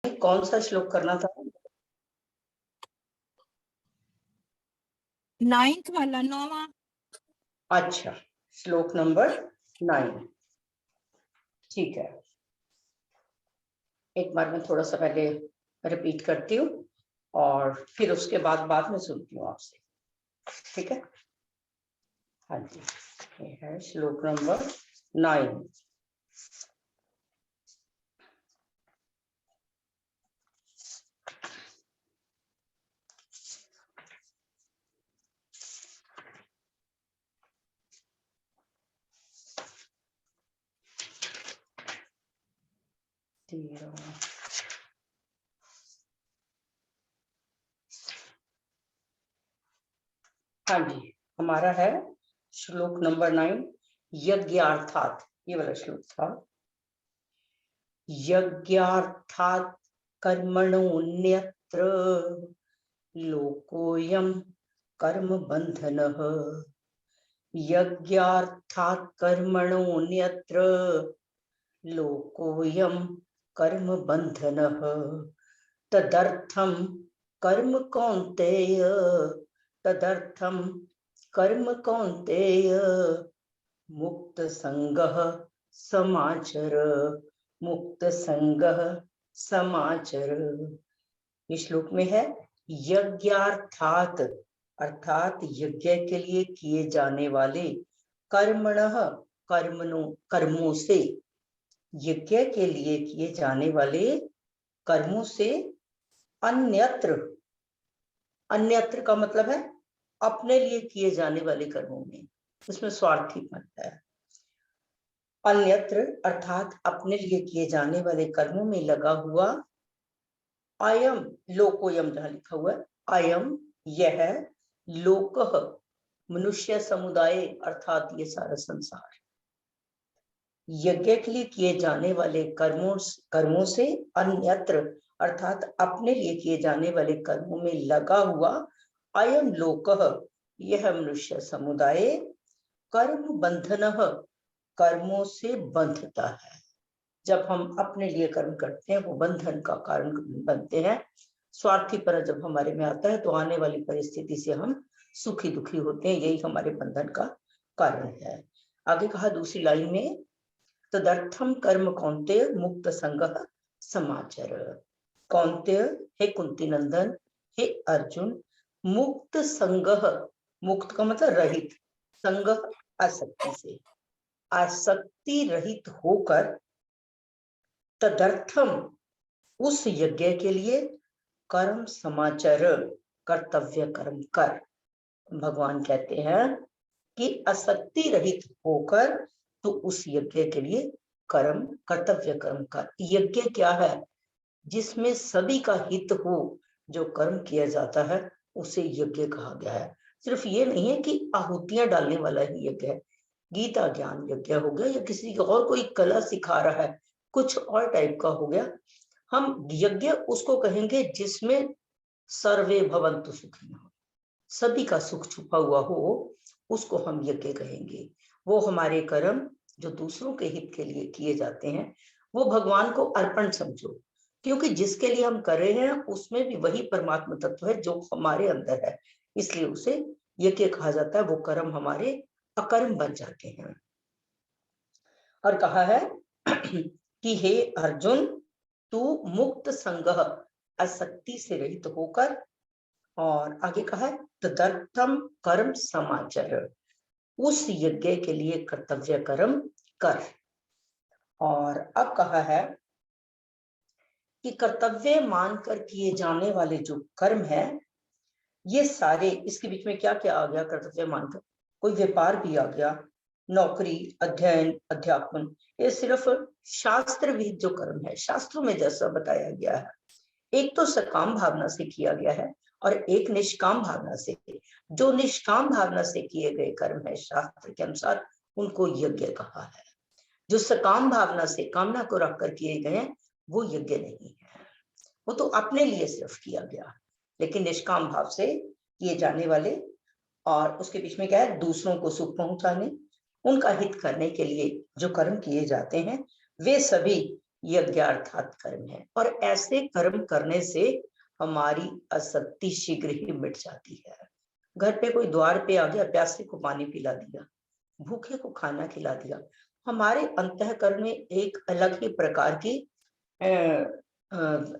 कौन सा श्लोक करना था? 9th वाला, 9वां। अच्छा, श्लोक नंबर 9। ठीक है, एक बार मैं थोड़ा सा पहले रिपीट करती हूँ और फिर उसके बाद में सुनती हूँ आपसे। ठीक है, हाँ जी, ये है श्लोक नंबर 9। हाँ जी, हमारा है श्लोक नंबर 9, यज्ञार्थात। ये वाला श्लोक था। यज्ञार्थात कर्मणोऽन्यत्र लोकोऽयं कर्म बन्धनः। यज्ञार्थात कर्मणोऽन्यत्र लोकोऽयं कर्म बन्धनः। तदर्थं कर्म कौन्तेय, तदर्थं कर्म कौन्तेय मुक्त संगः समाचर, मुक्त संगः समाचर। इस श्लोक में है यज्ञार्थात, अर्थात यज्ञ के लिए किए जाने वाले, कर्मणः कर्मों से, यज्ञ के लिए किए जाने वाले कर्मों से, अन्यत्र, अन्यत्र का मतलब है अपने लिए किए जाने वाले कर्मों में, उसमें स्वार्थीपन है। अन्यत्र अर्थात अपने लिए किए जाने वाले कर्मों में लगा हुआ, अयम लोकोयम, जहां लिखा हुआ है अयम, यह, लोकः मनुष्य समुदाय, अर्थात ये सारा संसार, यज्ञ के लिए किए जाने वाले कर्मों से, अन्यत्र अर्थात अपने लिए किए जाने वाले कर्मों में लगा हुआ, अयम लोकः, यह मनुष्य समुदाय, कर्म बंधनः, कर्मों से बंधता है। जब हम अपने लिए कर्म करते हैं वो बंधन का कारण बनते हैं। स्वार्थीपन जब हमारे में आता है तो आने वाली परिस्थिति से हम सुखी दुखी होते हैं, यही हमारे बंधन का कारण है। आगे कहा दूसरी लाइन में, तदर्थम कर्म कौन्तेय मुक्त संगः समाचर। कौन्तेय, हे कुंती नंदन, हे अर्जुन, मुक्त संगः, मुक्त का मतलब रहित, संगः आसक्ति से, आसक्ति रहित होकर, तदर्थम उस यज्ञ के लिए, कर्म समाचर कर्तव्य कर्म कर। भगवान कहते हैं कि आसक्ति रहित होकर तो उस यज्ञ के लिए कर्म, कर्तव्य कर्म कर। यज्ञ क्या है? जिसमें सभी का हित हो, जो कर्म किया जाता है उसे यज्ञ कहा गया है। सिर्फ ये नहीं है कि आहुतियां डालने वाला ही यज्ञ है, गीता ज्ञान यज्ञ हो गया, या किसी और कोई कला सिखा रहा है, कुछ और टाइप का हो गया, हम यज्ञ उसको कहेंगे जिसमें सर्वे भवन्तु सुखिनः, सभी का सुख छुपा हुआ हो, उसको हम यज्ञ कहेंगे। वो हमारे कर्म जो दूसरों के हित के लिए किए जाते हैं, वो भगवान को अर्पण समझो, क्योंकि जिसके लिए हम कर रहे हैं उसमें भी वही परमात्मा तत्व है जो हमारे अंदर है, इसलिए उसे यज्ञ कहा जाता है। वो कर्म हमारे अकर्म बन जाते हैं। और कहा है कि हे अर्जुन, तू मुक्त संगः, आसक्ति से रहित होकर, और आगे कहा है तदर्थम कर्म समाचर, उस यज्ञ के लिए कर्तव्य कर्म कर। और अब कहा है कि कर्तव्य मानकर किए जाने वाले जो कर्म है, ये सारे, इसके बीच में क्या क्या आ गया? कर्तव्य मानकर कोई व्यापार भी आ गया, नौकरी, अध्ययन, अध्यापन, ये सिर्फ शास्त्र विहित जो कर्म है, शास्त्रों में जैसा बताया गया है, एक तो सकाम भावना से किया गया है और एक निष्काम भावना से। जो निष्काम भावना से किए गए कर्म है शास्त्र के अनुसार, उनको यज्ञ कहा है। जो सकाम भावना से कामना को रखकर किए गए हैं, वो यज्ञ नहीं है, वो तो अपने लिए सिर्फ किया गया। लेकिन निष्काम भाव से किए जाने वाले, और उसके बीच में क्या है, दूसरों को सुख पहुंचाने, उनका हित करने के लिए जो कर्म किए जाते हैं, वे सभी यज्ञ अर्थात कर्म है। और ऐसे कर्म करने से हमारी आसक्ति शीघ्र ही मिट जाती है। घर पे कोई द्वार पे आ गया, प्यासे को पानी पिला दिया, भूखे को खाना खिला दिया, हमारे अंतःकरण में एक अलग ही प्रकार की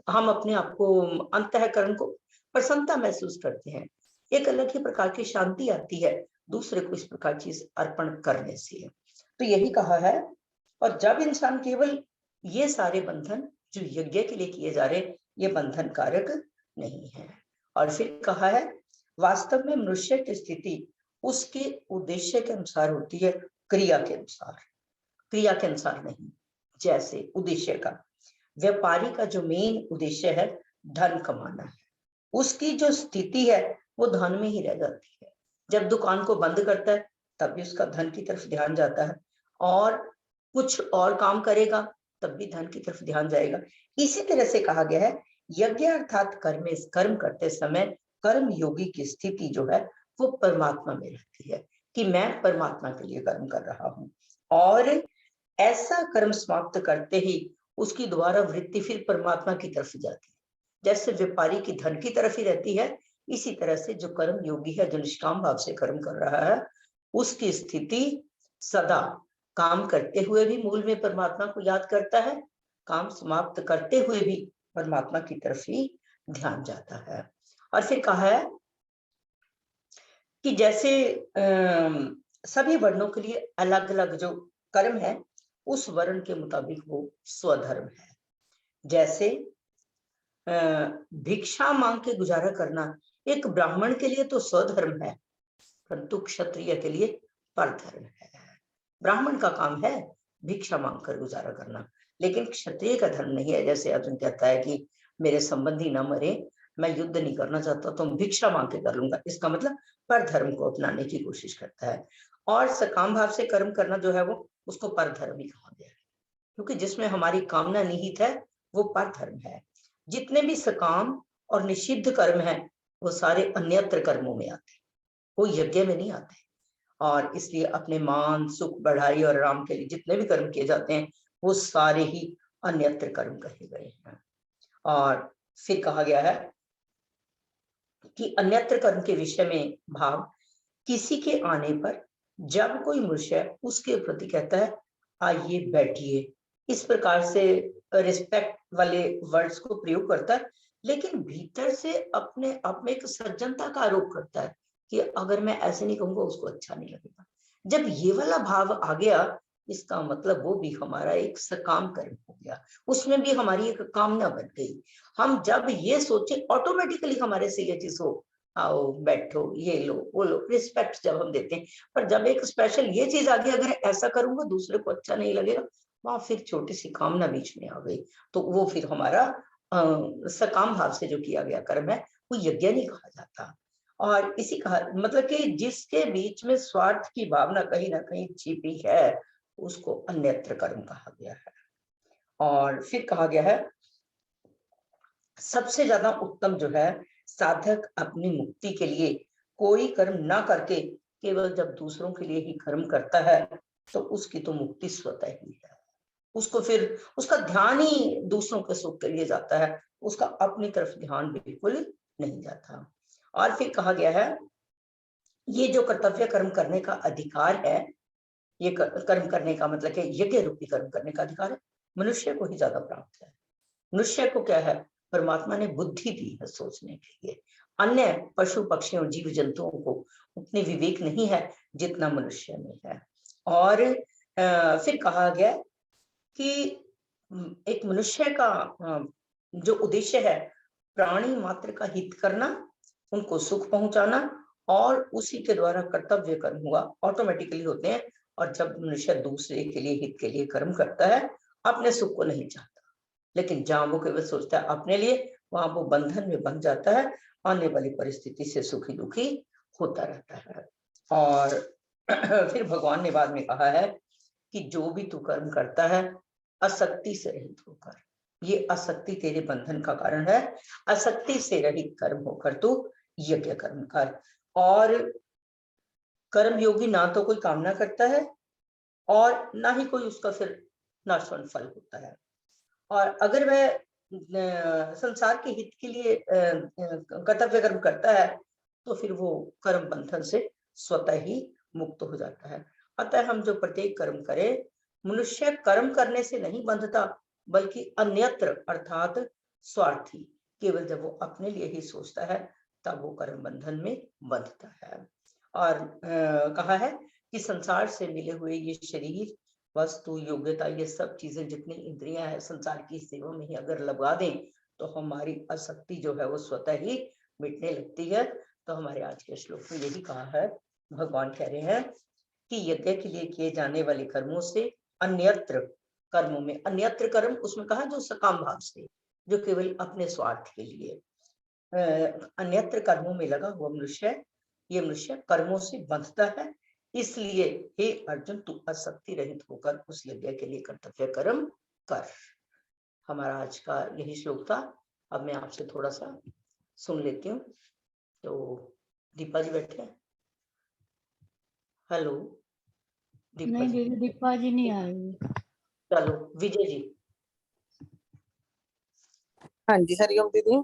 हम अपने आप को, अंतःकरण को प्रसन्नता महसूस करते हैं, एक अलग ही प्रकार की शांति आती है दूसरे को इस प्रकार चीज अर्पण करने से। तो यही कहा है। और जब इंसान केवल ये सारे बंधन जो यज्ञ के लिए किए जा रहे, ये बंधन कारक नहीं है। और फिर कहा है, वास्तव में मनुष्य की स्थिति उसके उद्देश्य के अनुसार होती है, क्रिया के अनुसार, क्रिया के अनुसार नहीं। जैसे उद्देश्य का, व्यापारी का जो मेन उद्देश्य है धन कमाना है, उसकी जो स्थिति है वो धन में ही रह जाती है। जब दुकान को बंद करता है तब भी उसका धन की तरफ ध्यान जाता है, और कुछ और काम करेगा तब भी धन की तरफ ध्यान जाएगा। इसी तरह से कहा गया है, यज्ञ अर्थात कर्म करते समय कर्म योगी की स्थिति जो है वो परमात्मा में रहती है, कि मैं परमात्मा के लिए कर्म कर रहा हूँ। और ऐसा कर्म समाप्त करते ही उसकी दोबारा वृत्ति फिर परमात्मा की तरफ जाती है। जैसे व्यापारी की धन की तरफ ही रहती है, इसी तरह से जो कर्म योगी है, जो निष्काम भाव से कर्म कर रहा है, उसकी स्थिति सदा काम करते हुए भी मूल में परमात्मा को याद करता है, काम समाप्त करते हुए भी परमात्मा की तरफ ही ध्यान जाता है। और फिर कहा है कि जैसे सभी वर्णों के लिए अलग अलग जो कर्म है, उस वर्ण के मुताबिक वो स्वधर्म है। जैसे भिक्षा मांग के गुजारा करना एक ब्राह्मण के लिए तो स्वधर्म है, परंतु क्षत्रिय के लिए परधर्म है। ब्राह्मण का काम है भिक्षा मांग कर गुजारा करना, लेकिन क्षत्रिय का धर्म नहीं है। जैसे अर्जुन कहता है कि मेरे संबंधी न मरे, मैं युद्ध नहीं करना चाहता तो भिक्षा मांग के कर लूंगा, इसका मतलब परधर्म को अपनाने की कोशिश करता है। और सकाम भाव से कर्म करना जो है वो, उसको परधर्म ही कहा गया है, क्योंकि जिसमें हमारी कामना निहित है वो परधर्म है। जितने भी सकाम और निषिद्ध कर्म है वो सारे अन्यत्र कर्मों में आते हैं, वो यज्ञ में नहीं आते। और इसलिए अपने मान, सुख, बढ़ाई और राम के लिए जितने भी कर्म किए जाते हैं वो सारे ही अन्यत्र कर्म कहे गए हैं। और फिर कहा गया है कि अन्यत्र कर्म के विषय में भाव, किसी के आने पर जब कोई मनुष्य उसके प्रति कहता है आइए बैठिए, इस प्रकार से रिस्पेक्ट वाले वर्ड्स को प्रयोग करता है, लेकिन भीतर से अपने आप में एक सज्जनता का आरोप करता है कि अगर मैं ऐसे नहीं कहूंगा उसको अच्छा नहीं लगेगा। जब ये वाला भाव आ गया, इसका मतलब वो भी हमारा एक सकाम कर्म हो गया, उसमें भी हमारी एक कामना बन गई। हम जब ये सोचे ऑटोमेटिकली हमारे से ये चीज हो, आओ बैठो, ये लो वो लो, रिस्पेक्ट जब हम देते हैं। पर जब एक स्पेशल ये चीज आ गई, अगर ऐसा करूंगा दूसरे को अच्छा नहीं लगेगा, वहां फिर छोटी सी कामना बीच में आ गई, तो वो फिर हमारा सकाम भाव से जो किया गया कर्म है वो यज्ञ नहीं कहा जाता। और इसी का मतलब कि जिसके बीच में स्वार्थ की भावना कहीं ना कहीं छिपी है, उसको अन्यत्र कर्म कहा गया है। और फिर कहा गया है, सबसे ज्यादा उत्तम जो है, साधक अपनी मुक्ति के लिए कोई कर्म ना करके केवल जब दूसरों के लिए ही कर्म करता है, तो उसकी तो मुक्ति स्वतः ही है। उसको फिर उसका ध्यान ही दूसरों के सुख के लिए जाता है, उसका अपनी तरफ ध्यान बिल्कुल नहीं जाता। और फिर कहा गया है, ये जो कर्तव्य कर्म करने का अधिकार है, ये कर्म करने का मतलब कि यज्ञ रूपी कर्म करने का अधिकार है, मनुष्य को ही ज्यादा प्राप्त है। मनुष्य को क्या है, परमात्मा ने बुद्धि दी है सोचने के लिए। अन्य पशु पक्षियों जीव जंतुओं को उतनी विवेक नहीं है जितना मनुष्य में है। और फिर कहा गया कि एक मनुष्य का जो उद्देश्य है, प्राणी मात्र का हित करना, उनको सुख पहुंचाना, और उसी के द्वारा कर्तव्य कर्म हुआ ऑटोमेटिकली होते हैं। और जब मनुष्य दूसरे के लिए हित के लिए कर्म करता है, अपने सुख को नहीं चाहता, लेकिन जहां वो केवल सोचता है अपने लिए, वहां वो बंधन में बन जाता है, आने वाली परिस्थिति से सुखी दुखी होता रहता है। और फिर भगवान ने बाद में कहा है कि जो भी तू कर्म करता है आसक्ति से रहित होकर, ये आसक्ति तेरे बंधन का कारण है, आसक्ति से रहित कर्म होकर तू यज्ञ कर्म कर। और कर्म योगी ना तो कोई कामना करता है और ना ही कोई उसका फिर नाशवान फल होता है। और अगर वह संसार के हित के लिए कर्तव्य कर्म करता है तो फिर वो कर्म बंधन से स्वतः ही मुक्त हो जाता है। अतः हम जो प्रत्येक कर्म करें, मनुष्य कर्म करने से नहीं बंधता, बल्कि अन्यत्र अर्थात स्वार्थी, केवल जब वो अपने लिए ही सोचता है तब वो कर्म बंधन में बंधता है। और कहा है कि संसार से मिले हुए ये शरीर, वस्तु, योग्यता, ये सब चीजें जितनी इंद्रियां हैं संसार की सेवा में ही अगर लगा दें तो हमारी आसक्ति जो है वो स्वतः ही मिटने लगती है। तो हमारे आज के श्लोक में यही कहा है, भगवान कह रहे हैं कि यज्ञ के लिए किए जाने वाले कर्मों से अन्यत्र कर्मों में, अन्यत्र कर्म उसमें कहा जो सकाम भाव से, जो केवल अपने स्वार्थ के लिए, अन्यत्र कर्मों में लगा हुआ मनुष्य, ये मनुष्य कर्मों से बंधता है। इसलिए हे अर्जुन, तू आसक्ति रहित होकर उस यज्ञ के लिए कर्तव्य कर्म कर। हमारा आज का यही श्लोक था। अब मैं आपसे थोड़ा सा सुन लेती हूँ। तो दीपा जी बैठे हैं। हेलो दीपा नहीं जी। दीपा जी नहीं आ रही। चलो विजय जी। हाँ जी, हरिओम दीदी।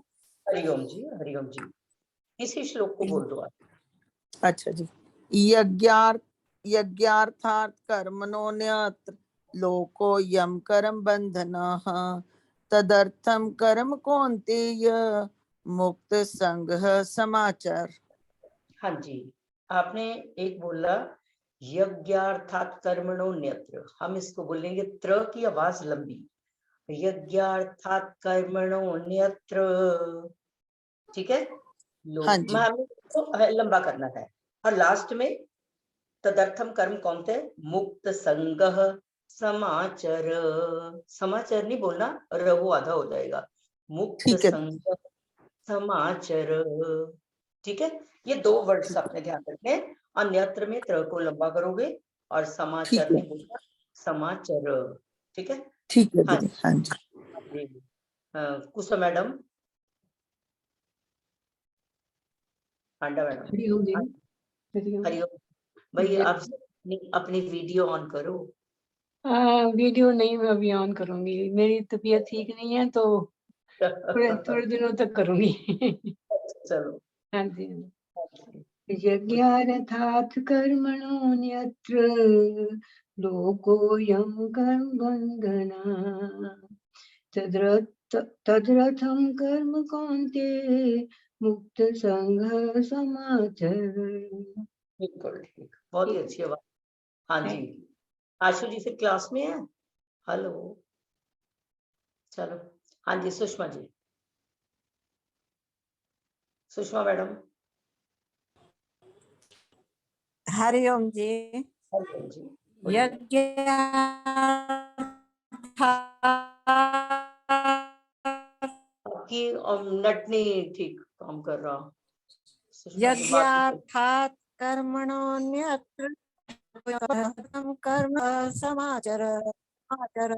हरिओम जी, हरिओम जी। इसी श्लोक को बोल दो आप। अच्छा जी। यज्ञार्थात् कर्मणोऽन्यत्र लोकोऽयं कर्म बन्धनः तदर्थं कर्म कौन्तेय मुक्त संगः समाचर। हाँ जी, आपने एक बोला यज्ञार्थात् कर्मणोऽन्यत्र, हम इसको बोलेंगे त्र की आवाज लंबी, यज्ञार्थात् कर्मणोऽन्यत्र, ठीक है। हाँ जी, तो लंबा करना है। और लास्ट में तदर्थम कर्म कौन थे, मुक्त संगः समाचर, समाचर नहीं बोलना, रघु आधा हो जाएगा, मुक्त ठीक है। संगः समाचर, ठीक है। ये दो वर्ड्स अपने ध्यान रखने, अन्यत्र में त्र को लंबा करोगे और समाचार ठीक है, नहीं बोलना, समाचार, ठीक है। ठीक है हाँ दीदी। हाँ जी, जी, कुसुम मैडम, पांडा मैडम। हरिओम हाँ, दीदी। हरिओम भाई, आप अपनी वीडियो ऑन करो। वीडियो नहीं, मैं अभी ऑन करूंगी, मेरी तबीयत ठीक नहीं है तो थोड़े दिनों तक करूंगी। चलो। हाँ जी। यज्ञार्थात् कर्मणोऽन्यत्र लोकोऽयं कर्म बन्धनः तदर्थं कर्म कौन्तेय मुक्त संघ समाचर। बिल्कुल ठीक, बहुत ही अच्छी आवाज। हाँ जी, आशु जी फिर क्लास में है। हेलो, चलो। हाँ जी, सुषमा जी, सुषमा मैडम। हरिओम जी। हरिओम जी, यज्ञ आपकी नेट नहीं ठीक काम कर रहा, सुषमा जी बात नहीं कर। यज्ञार्थात् कर्मणोऽन्यत्र कर्म समाचर समाचर।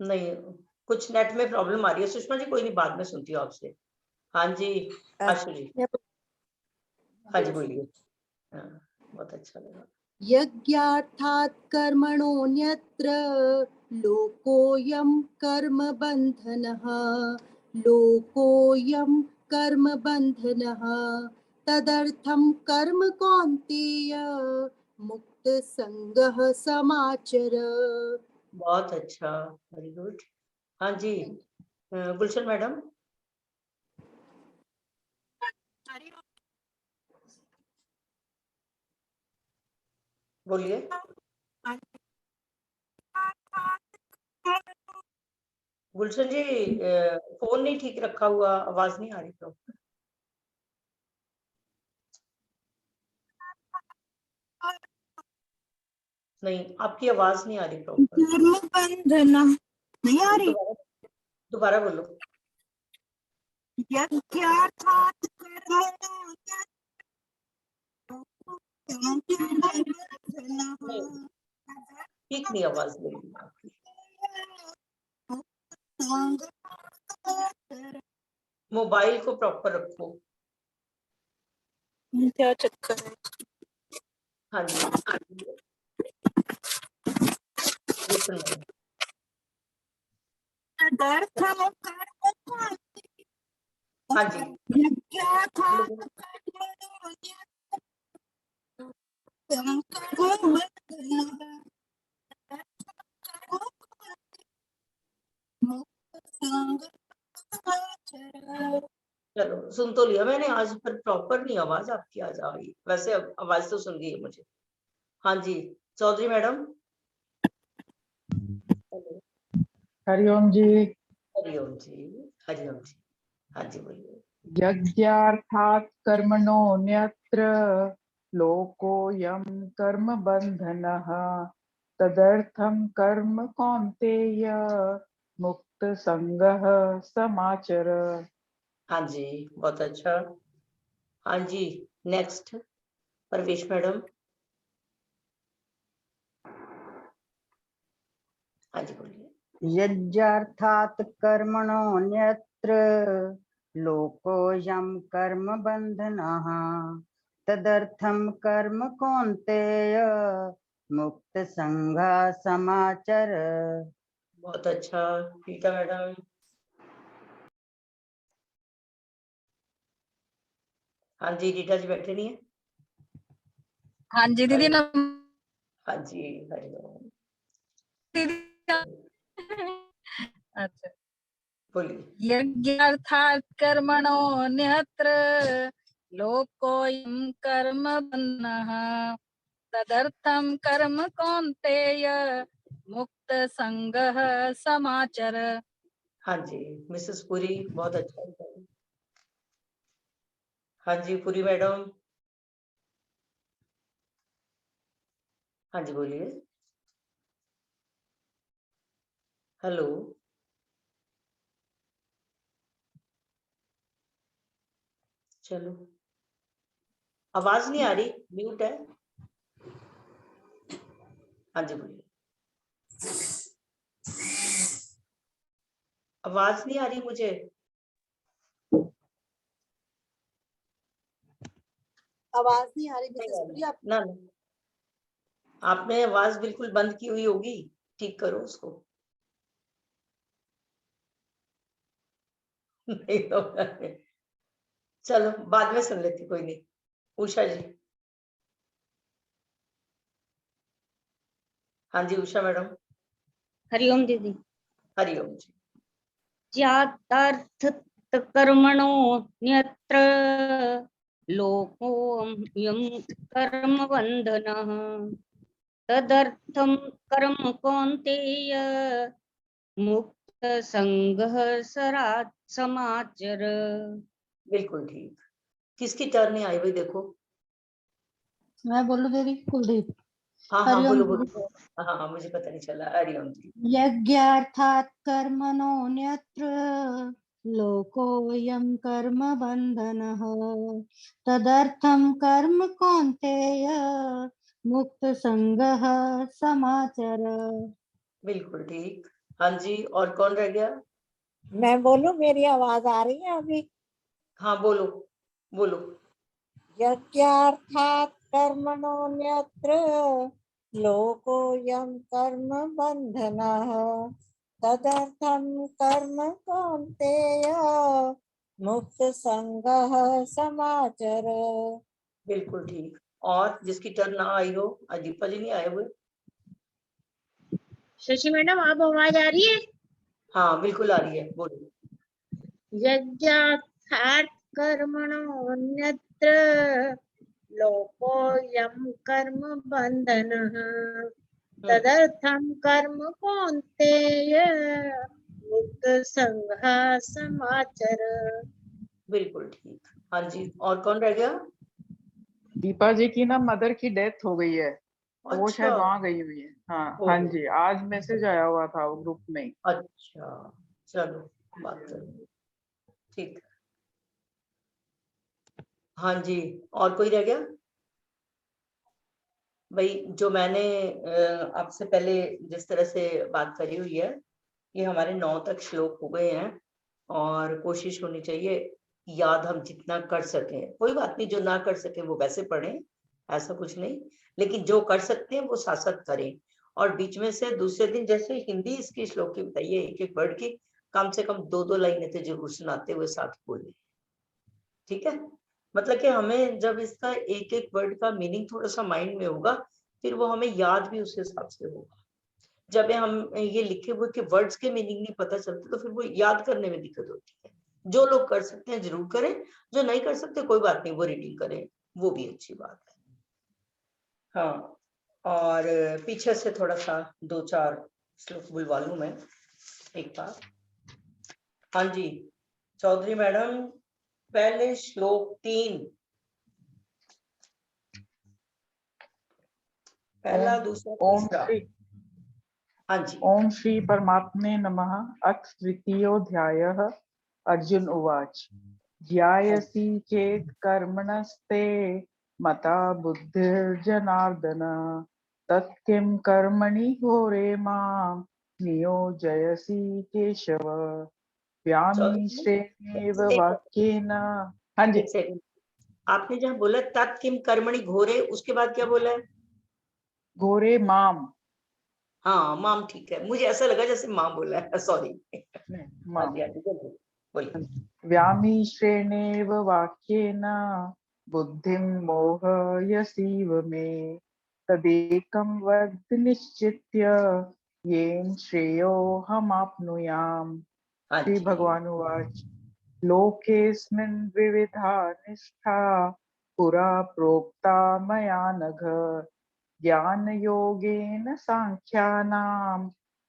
नहीं, कुछ नेट में प्रॉब्लम आ रही है सुषमा जी, कोई नहीं, बाद में सुनती हूँ आपसे। हाँ जी आशु जी, हाँ जी बोलिए। हाँ, बहुत अच्छा लगा। यज्ञार्थात् कर्मणोऽन्यत्र लोकोऽयं कर्म बन्धनः लोकोऽयं कर्म बन्धनः तदर्थं कर्म कौन्तेय मुक्त संगः समाचर। बहुत अच्छा, वेरी गुड। हाँ जी, गुलशन मैडम। बोलिए। गुलशन जी, फोन नहीं ठीक रखा हुआ, आवाज नहीं आ रही तो। नहीं, आपकी आवाज नहीं आ रही प्रॉपर। बंधन नहीं आ रही। दोबारा बोलो। यज्ञार्थात् नहीं, ठीक नहीं आवाज लग रही आपकी। मोबाइल को प्रॉपर रखो। क्या चक्कर है? हाँ जी, तदर्थम कर्म कांति हाँ जी यज्ञार्थात् कर्मणो कर्म बंधनः मुक्त संग समाचर। चलो सुन तो लिया मैंने आज, पर प्रॉपर नहीं आवाज आपकी आज आ रही, वैसे आवाज तो सुन गई है मुझे। हाँ जी चौधरी मैडम। हरिओम जी। हरिओम जी। हरिओम जी। हाँ जी बोलिए। यज्ञार्थात् कर्मणोऽन्यत्र लोकोऽयं कर्म बन्धनः तदर्थं कर्म कौन्तेय मुक्त संगः समाचर। हाँ जी बहुत अच्छा। हाँ जी नेक्स्ट परवेश मैडम। हाँ जी बोलिए। यज्ञार्थात् कर्मणोऽन्यत्र लोकोऽयं कर्म बन्धनः तदर्थं कर्म कौन्तेय मुक्त संघः समाचर। बहुत अच्छा रीता मैडम। हाँ जी रीटा जी बैठे नहीं है। हाँ जी दीदी ना हाँ जी हरिओम। दीदी अच्छा बोलिए। यज्ञार्थात् कर्मणोऽन्यत्र लोकोऽयं कर्म बन्धनः तदर्थं कर्म कौन्तेय मुक्त संगः समाचर। हाँ जी मिसेस पुरी बहुत अच्छा। हाँ जी पुरी मैडम। हाँ जी बोलिए। हेलो चलो आवाज नहीं आ रही, म्यूट है। हाँ जी बोलिए। आवाज नहीं आ रही मुझे। आवाज नहीं आ रही मिसेस पुरी आप? ना ना आपने आवाज बिल्कुल बंद की हुई होगी, ठीक करो उसको। नहीं होगा। चलो बाद में सुन लेती, कोई नहीं। उषा जी। हाँ जी उषा मैडम। हरिओम दीदी। हरिओम जी। ज्ञातार्थ कर्मणो न्यत्र लोकोऽयं कर्म बन्धनः तदर्थं कर्म कौन्तेय मुक्त संगः समाचर। बिल्कुल ठीक। किसकी टर्न नहीं आई हुई देखो। मैं बोलूं दीदी? कुलदीप। हाँ हाँ हरिओम बोलो दीदी। बोलो। हाँ हाँ मुझे पता नहीं चला। हरिओम जी। यज्ञार्थात् कर्मणोऽन्यत्र लोकोऽयं कर्म बन्धनः तदर्थं कर्म कौन्तेय मुक्त संगः समाचर। बिल्कुल ठीक। हाँ जी और कौन रह गया? मैं बोलूं? मेरी आवाज आ रही है अभी? हाँ बोलो बोलो। यज्ञार्थात् कर्मणोऽन्यत्र लोकोऽयं कर्म बन्धनः तदर्थं कर्म कौन्तेय मुक्त संगः समाचर। बिल्कुल ठीक। और जिसकी टर्न ना आई हो, दीपा जी नहीं आए हुए। शशि मैडम अब आवाज आ रही है? हाँ बिल्कुल आ रही है, बोलो। यज्ञार्थात् कर्मणोऽन्यत्र लोकोऽयं कर्म बन्धनः तदर्थं कर्म कौन्तेय मुक्त संगः समाचर। बिल्कुल ठीक। हाँ जी और कौन रह गया? दीपा जी की ना मदर की डेथ हो गई है, तो वो शायद अच्छा वहां गई हुई है। हाँ हाँ ओहो, जी आज मैसेज आया हुआ था वो ग्रुप में। अच्छा चलो बात करेंगे, ठीक। हाँ जी और कोई रह गया? भाई जो मैंने आपसे पहले जिस तरह से बात करी हुई है, ये हमारे 9 तक श्लोक हो गए हैं और कोशिश होनी चाहिए याद हम जितना कर सकें। कोई बात नहीं, जो ना कर सके वो वैसे पढ़ें, ऐसा कुछ नहीं, लेकिन जो कर सकते हैं वो साथ साथ करें। और बीच में से दूसरे दिन जैसे हिंदी इसकी श्लोक की बताइए, एक एक वर्ड की, कम से कम 2-2 लाइनें तो जरूर सुनाते हुए साथ बोलने। ठीक है, मतलब कि हमें जब इसका एक एक वर्ड का मीनिंग थोड़ा सा माइंड में होगा, फिर वो हमें याद भी उस हिसाब से होगा। जब हम ये लिखे हुए के वर्ड्स के मीनिंग नहीं पता चलते तो फिर वो याद करने में दिक्कत होती है। जो लोग कर सकते हैं जरूर करें, जो नहीं कर सकते कोई बात नहीं, वो रीडिंग करें, वो भी अच्छी बात है। हाँ, और पीछे से थोड़ा सा 2-4 श्लोक बुलवा लूं मैं एक बार। हाँ जी, चौधरी मैडम, पहले श्लोक 3, पहला, दूसरा, ओम तीसरा। श्री हाँ जी, ओम श्री परमात्मने नमः। अथ तृतीयोऽध्यायः। अर्जुन उवाच ध्यायसि चेत् कर्मणस्ते मता बुद्धिर्जनार्दन तत्किं कर्मणि घोरे मां नियोजयसि केशव। व्यामिश्रेणेव वाक्येन। हाँ जी, एक सेकंड, आपने जहाँ बोला तत्किम कर्मणि घोरे, उसके बाद क्या बोला है? घोरे माम। हाँ, माम ठीक है, मुझे ऐसा लगा जैसे माँ बोला है, सॉरी। हाँ माम जी, हाँ जी, बोलिए। व्यामिश्रेणेव वाक्येन बुद्धिं मोहयसीव मे तदेकं वद निश्चित्य येन श्रेयोऽहमाप्नुयाम्। हाँ श्री जी, भगवान उवाच लोकेऽस्मिन् विविधा निष्ठा पुरा प्रोक्ता मया नघ ज्ञानयोगेन साङ्ख्यानां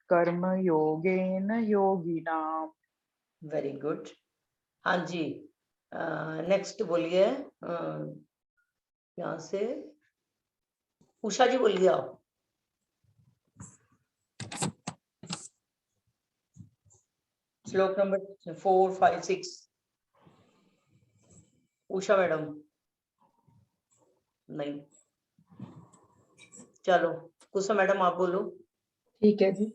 कर्मयोगेन योगिनाम्। Very good. हाँ जी, नेक्स्ट बोलिए, यहाँ से उषा जी बोलिए आप। श्लोक नंबर 4, 5, 6। उषा मैडम नहीं, चलो कुसुम मैडम आप बोलो। ठीक है जी।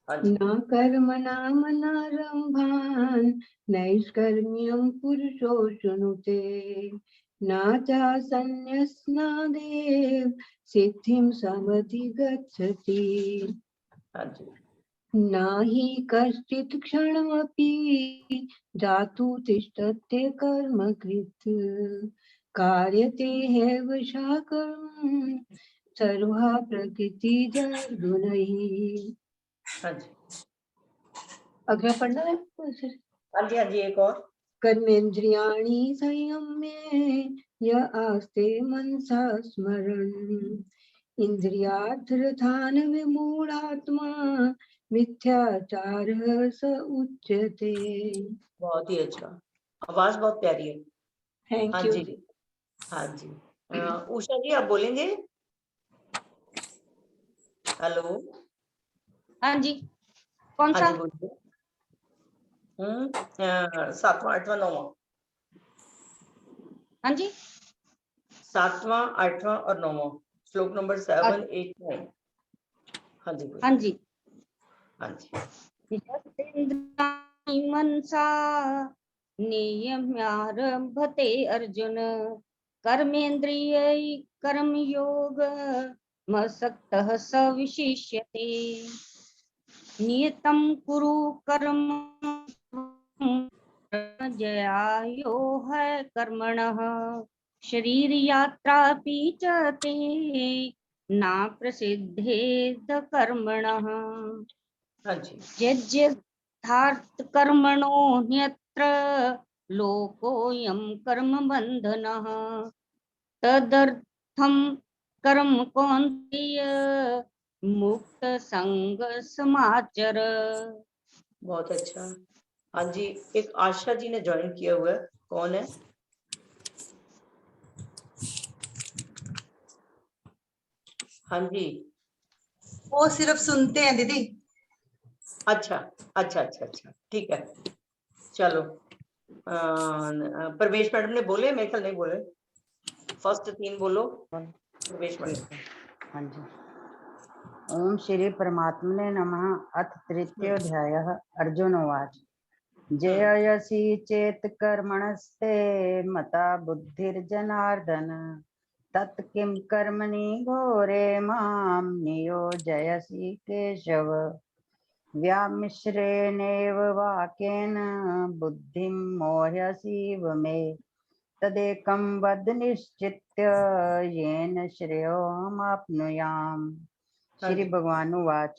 हाँ जी, न कर्मणामनारम्भान् नैष्कर्म्यं पुरुषो शृणुते न चासन्न्यस्नादेव सिद्धिं समधिगच्छति हाँ जी, न हि कश्चित् क्षणमपि जातु तिष्ठत्य कर्मकृत् कार्यते ह्यवशः कर्म सर्वा प्रकृतिजगुणैः। हाँ जी, अगला पढ़ना है। हाँ जी, हाँ जी, एक और। कर्मेन्द्रियाणि संयम्य य आस्ते मनसा स्मरन् इंद्रियार्थान् विमूढात्मा मिथ्याचारः स उच्यते। बहुत ही अच्छा, आवाज बहुत प्यारी है। थैंक हाँ यू। जी, हाँ जी, उषा जी आप बोलेंगे? हेलो। हाँ जी, कौन हाँ सा? जी, बोलिए। 7वां, 8वां, 9वां। हाँ जी, 7वां, 8वां और 9वां, श्लोक नंबर 7, 8, 9। हाँ जी, हाँ बोलिए। जी। हाँ जी, यस्तेन्द्रियाणि मनसा नियम्यारभते अर्जुन कर्मेन्द्रियै कर्मयोग मसक्तः स विशिष्यते नियतं कुरु कर्म जयायो है कर्मणः शरीर यात्रापि च ते ना प्रसिद्धेद कर्मणः हाँ जी, यज्ञार्थ कर्मणो न्यत्र लोकोऽयं कर्म बन्धनः तदर्थं कर्म कौन्तेय मुक्त संग समाचर। बहुत अच्छा। हाँ जी, एक आशा जी ने ज्वाइन किया हुआ है, कौन है? हाँ जी, वो सिर्फ सुनते हैं दीदी। अच्छा अच्छा अच्छा अच्छा, ठीक है, चलो। प्रवेश मैडम ने बोले, मेरे ख्याल नहीं बोले, फर्स्ट 3 बोलो प्रवेश मैडम। हाँ जी। ओम श्री परमात्मने नमः। अथ तृतीयोऽध्यायः। अर्जुन उवाच जयसि चेत् कर्मणस्ते मता बुद्धिर्जनार्दन तत्किं कर्मणि घोरे मां नियोजयसि केशव। व्यामिश्रेणेव वाक्येन बुद्धिं मोह्यसीव मे तदेकं वद निश्चित्य येन श्रेयोऽहमाप्नुयाम्। श्री भगवान उवाच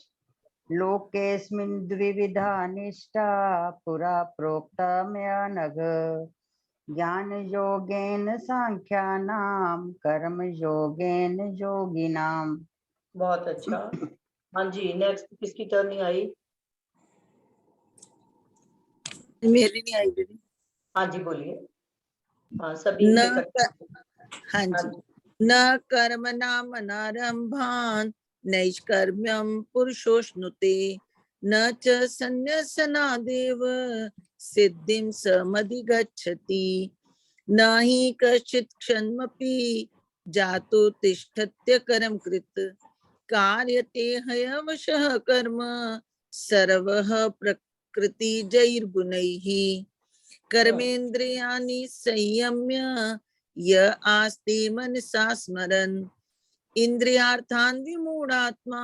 लोकेऽस्मिन् द्विविधा निष्ठा पुरा प्रोक्ता मया नघ ज्ञानयोगेन सांख्यानां कर्मयोगेन योगिनाम्। बहुत अच्छा। हाँ जी, नेक्स्ट किसकी टर्न नहीं आई? मेरी नहीं आई दीदी। हाँ जी बोलिए। हाँ सभी न हाँ हाँ जी। न कर्म नाम नारंभान नैष्कर्म्यम पुरुषोष्णुते न च संन्यासनादेव सिद्धिं समधिगच्छति न हि कश्चित् क्षणमपि जातो तिष्ठत्य कर्म कृत कार्यते हयवशः कर्म सर्वः प्रकृतिजैर्गुणैः कर्मेन्द्रियाणि संयम्य य आस्ते मनसा स्मरन् इंद्रियार्थान् विमूढात्मा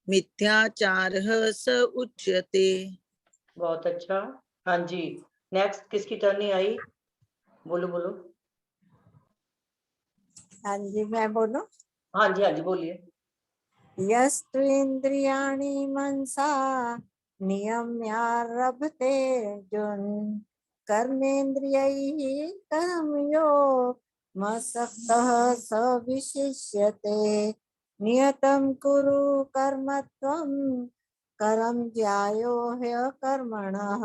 मिथ्याचारः स उच्यते। बहुत अच्छा। हाँ जी, नेक्स्ट किसकी टर्न नहीं आई? बोलो बोलो। हाँ जी मैं बोलूं। हाँ जी बोलिए। यस्तु इंद्रियाणि मनसा नियम्यारभते अर्जुन कर्मेन्द्रियैः कर्मयो मसक्तः स विशिष्यते नियतं कुरु कर्म त्वं करं ज्यायो ह्यकर्मणः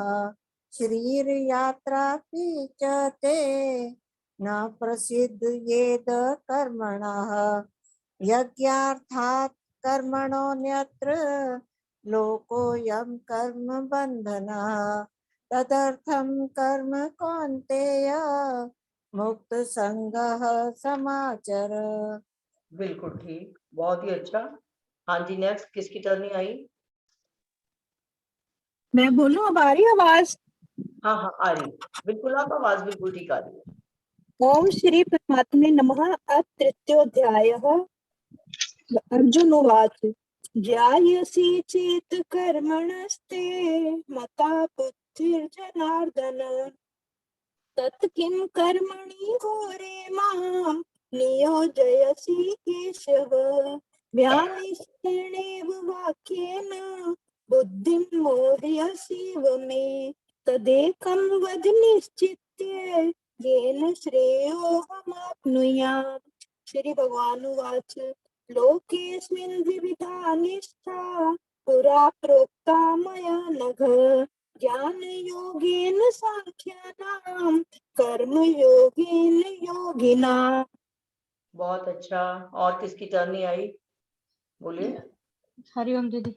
शरीरयात्रापि च ते न प्रसिद्धयेद कर्मणः यज्ञार्थात् कर्मणोऽन्यत्र लोकोऽयं कर्म बन्धनः तदर्थं कर्म कौन्तेय मुक्त संगः समाचर। बिल्कुल ठीक, बहुत ही अच्छा। हाँ जी, नेक्स्ट किसकी टर्न नहीं आई? मैं बोलूं, अब आ रही है आवाज? हाँ आ रही, बिल्कुल आप आवाज बिल्कुल ठीक आ रही है। ओम श्री परमात्मने नमः। अथ तृतीयोऽध्यायः। अर्जुन उवाच ज्यायसि चेत् कर्मणस्ते मता बुद्धिर्जनार्दन तत् किं कर्मणि घोरे मां नियोजयसि केशव व्यामिश्रेणेव वाक्येन बुद्धिं मोहयसीव मे तदेकं वद निश्चित्य येन श्रेयोऽहमाप्नुयाम्। श्री भगवान उवाच लोकेऽस्मिन् द्विविधा निष्ठा पुरा प्रोक्ता मया नघ ज्ञानयोगेन सांख्यानां कर्मयोगेन योगिनाम्। बहुत अच्छा। और किसकी टर्न नहीं आई? बोलिए। हरिओम दीदी।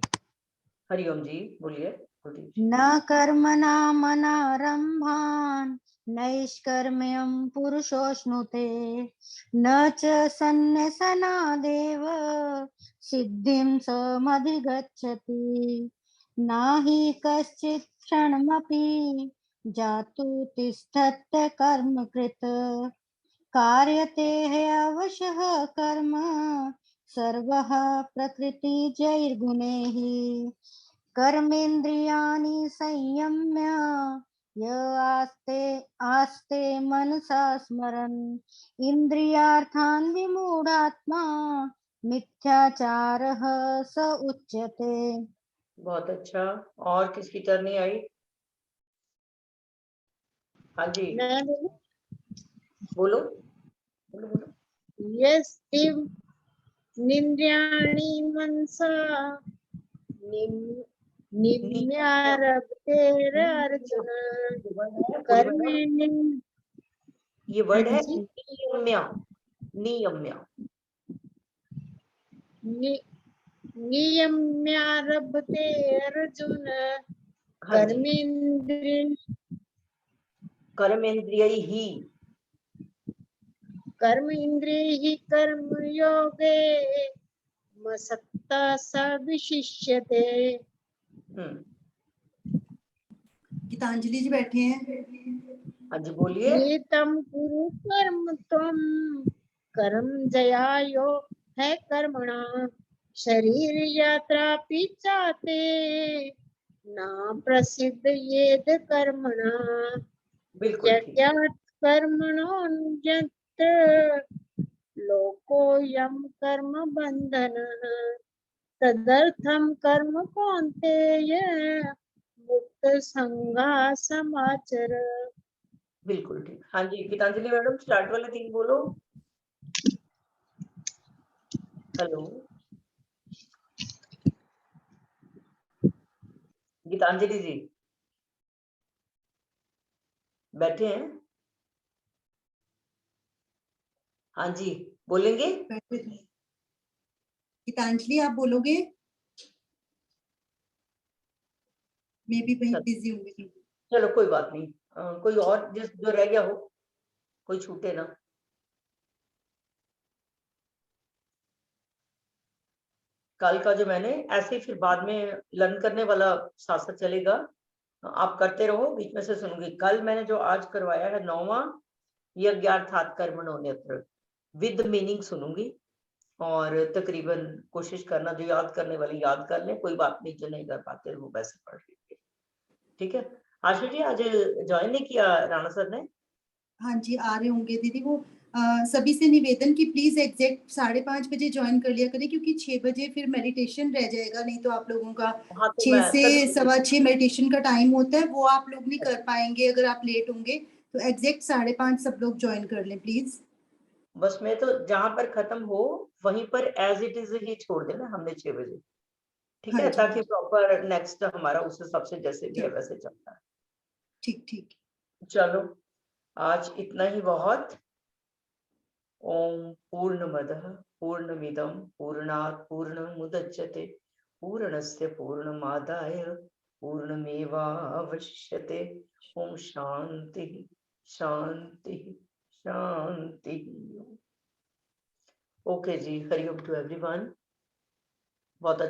हरिओम जी बोलिए। न कर्मणामनारम्भान् नैष्कर्म्यं पुरुषोऽश्नुते न च सन्न्यसनादेव सिद्धिं समधिगच्छति न हि कश्चित् क्षणमपि जातु तिष्ठत्य कर्मकृत् कार्यते ह्यवशः कर्म सर्वः प्रकृतिजैर्गुणैः कर्मेन्द्रियाणि संयम्य य आस्ते मनसा स्मरन् इन्द्रियार्थान् विमूढात्मा मिथ्याचारः स उच्यते। बहुत अच्छा। और किसकी टर्न नहीं आई? हाँ जी बोलो बोलो बोलो। निन्द्रियाणि मनसा निम्यारभतेरर्जुन कर्मेण। ये वर्ड है नियम्य। नियम्य नियम्यारभते अर्जुन कर्मेन्द्रियैः कर्मयोगे मसक्ता स विशिष्यते। गीतांजलि जी बैठे हैं। हाँ जी बोलिए। नियतं कुरु कर्म त्वं कर्म जयायो है कर्मणा शरीर यात्रा चाहते न प्रसिद्ध येद कर्मणा बिल्कुल ठीक। यज्ञात् कर्मणोऽन्यत्र लोकोऽयं कर्म बन्धनः तदर्थं कर्म कौन्तेय मुक्त संगा समाचर। बिल्कुल ठीक। हाँ जी गीतांजलि मैडम, स्टार्ट वाले 3 बोलो। हेलो गीतांजलि जी, बैठे हैं? हाँ जी बोलेंगे। गीतांजलि आप बोलोगे? मैं भी बहुत बिजी होंगी। चलो कोई बात नहीं, कोई और जिस जो रह गया हो, कोई छूटे ना। कल का जो मैंने ऐसे ही फिर बाद में लर्न करने वाला साथ साथ चलेगा, आप करते रहो, बीच में से सुनूंगी। कल मैंने जो आज करवाया है 9वां यज्ञार्थात् कर्मणोऽन्यत्र विद मीनिंग सुनूंगी, और तकरीबन कोशिश करना जो याद करने वाले याद कर लें, कोई बात नहीं, जो नहीं कर पाते वो वैसे पढ़ लीजिए। ठीक है। आशा जी आज ज्वाइन नहीं किया राणा सर ने? हाँ जी आ रहे होंगे दीदी। वो सभी से निवेदन कि प्लीज एग्जैक्ट 5:30 बजे ज्वाइन कर लिया करें, क्योंकि 6 बजे फिर मेडिटेशन रह जाएगा, नहीं तो आप लोगों का हाँ, तो 6 मैं से तभी 6:15 मेडिटेशन का टाइम होता है, वो आप लोग नहीं कर पाएंगे अगर आप लेट होंगे। तो एग्जैक्ट 5:30 सब लोग ज्वाइन कर लें प्लीज। बस मैं तो जहां पर खत्म हो वहीं पर एज इट इज ही छोड़ देना हमने 6 बजे। ठीक हाँ है, जी ताकि प्रॉपर नेक्स्ट हमारा उस हिसाब से जैसे भी है ठीक वैसे चलता है। ठीक ठीक। चलो आज इतना ही बहुत। ओम पूर्णमदः पूर्णमिदं पूर्णात् पूर्णमुदच्यते पूर्णस्य पूर्णमादाय पूर्णमेवावशिष्यते। ओम शांति शांति शांति। ओके जी, हरिओम टू एवरीवन। बहुत अच्छा।